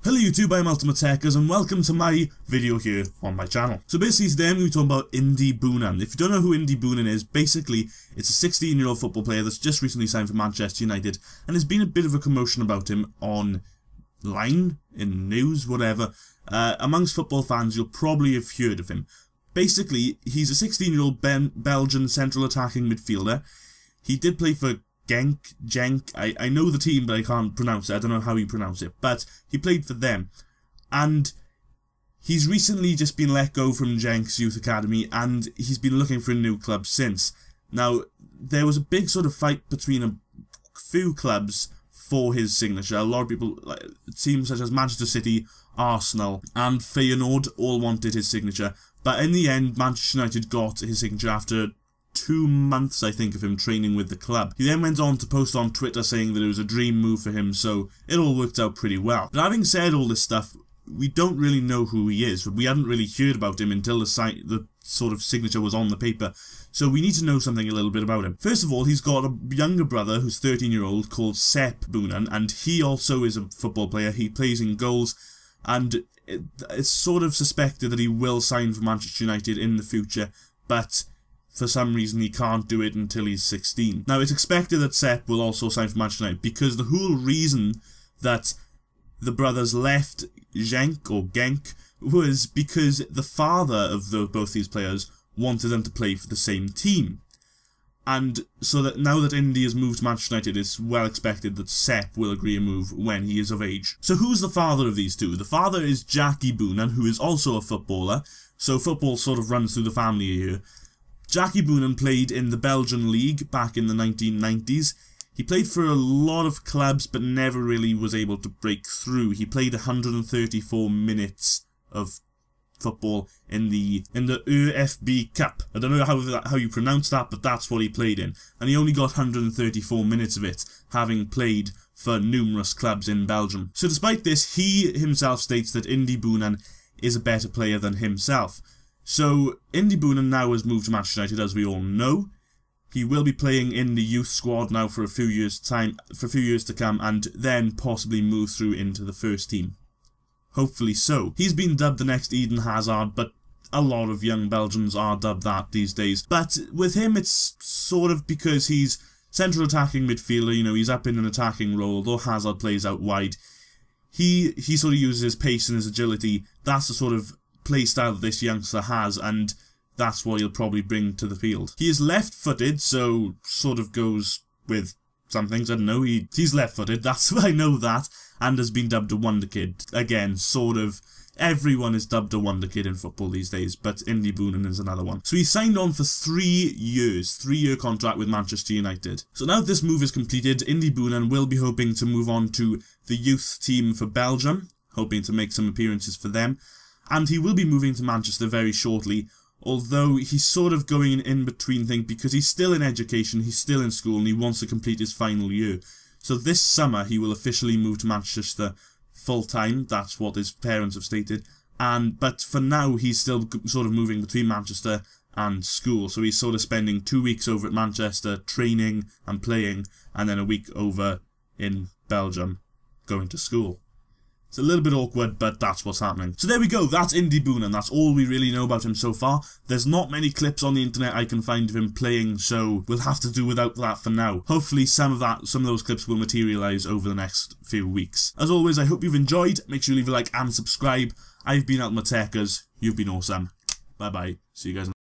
Hello YouTube, I'm Ultimate Techers and welcome to my video here on my channel. So basically today I'm going to be talking about Indy Boonen. If you don't know who Indy Boonen is, basically it's a 16-year-old football player that's just recently signed for Manchester United, and there's been a bit of a commotion about him online, in news, whatever. Amongst football fans you'll probably have heard of him. Basically he's a 16-year-old Belgian central attacking midfielder. He did play for Genk, I know the team but I can't pronounce it, I don't know how you pronounce it, but he played for them, and he's recently just been let go from Genk's youth academy and he's been looking for a new club since. Now, there was a big sort of fight between a few clubs for his signature. A lot of people, teams such as Manchester City, Arsenal and Feyenoord all wanted his signature, but in the end Manchester United got his signature after 2 months, I think, of him training with the club. He then went on to post on Twitter saying that it was a dream move for him, so it all worked out pretty well. But having said all this stuff, we don't really know who he is. We hadn't really heard about him until the sort of signature was on the paper, so we need to know something a little bit about him. First of all, he's got a younger brother who's 13-year-old called Sepp Boonen, and he also is a football player. He plays in goals, and it's sort of suspected that he will sign for Manchester United in the future, but for some reason he can't do it until he's 16. Now, it's expected that Sepp will also sign for Manchester United because the whole reason that the brothers left Genk was because the father of both these players wanted them to play for the same team. And so that now that Indy has moved to Manchester United, it's well expected that Sepp will agree a move when he is of age. So who's the father of these two? The father is Jackie Boonen, who is also a footballer, so football sort of runs through the family here. Jackie Boonen played in the Belgian league back in the 1990s. He played for a lot of clubs but never really was able to break through. He played 134 minutes of football in the ÖFB Cup. I don't know how you pronounce that, but that's what he played in. And he only got 134 minutes of it, having played for numerous clubs in Belgium. So despite this, he himself states that Indy Boonen is a better player than himself. So, Indy Boonen now has moved to Manchester United, as we all know. He will be playing in the youth squad now for a few years to come, and then possibly move through into the first team. Hopefully so. He's been dubbed the next Eden Hazard, but a lot of young Belgians are dubbed that these days. But with him, it's sort of because he's central attacking midfielder, you know, he's up in an attacking role, although Hazard plays out wide. He sort of uses his pace and his agility. That's the sort of play style that this youngster has, and that's what he'll probably bring to the field. He is left-footed, so sort of goes with some things, I don't know, he's left-footed, I know that, and has been dubbed a Wonderkid. Again, sort of, everyone is dubbed a Wonderkid in football these days, but Indy Boonen is another one. So he signed on for 3 years, 3-year contract with Manchester United. So now that this move is completed, Indy Boonen will be hoping to move on to the youth team for Belgium, hoping to make some appearances for them. And he will be moving to Manchester very shortly, although he's sort of going in between things because he's still in education, he's still in school, and he wants to complete his final year. So this summer he will officially move to Manchester full-time, that's what his parents have stated, but for now he's still sort of moving between Manchester and school, so he's sort of spending 2 weeks over at Manchester training and playing, and then a week over in Belgium going to school. It's a little bit awkward, but that's what's happening. So there we go, that's Indy Boonen, that's all we really know about him so far. There's not many clips on the internet I can find of him playing, so we'll have to do without that for now. Hopefully some of those clips will materialise over the next few weeks. As always, I hope you've enjoyed, make sure you leave a like and subscribe. I've been Ultimate Techers, you've been awesome. Bye bye, see you guys.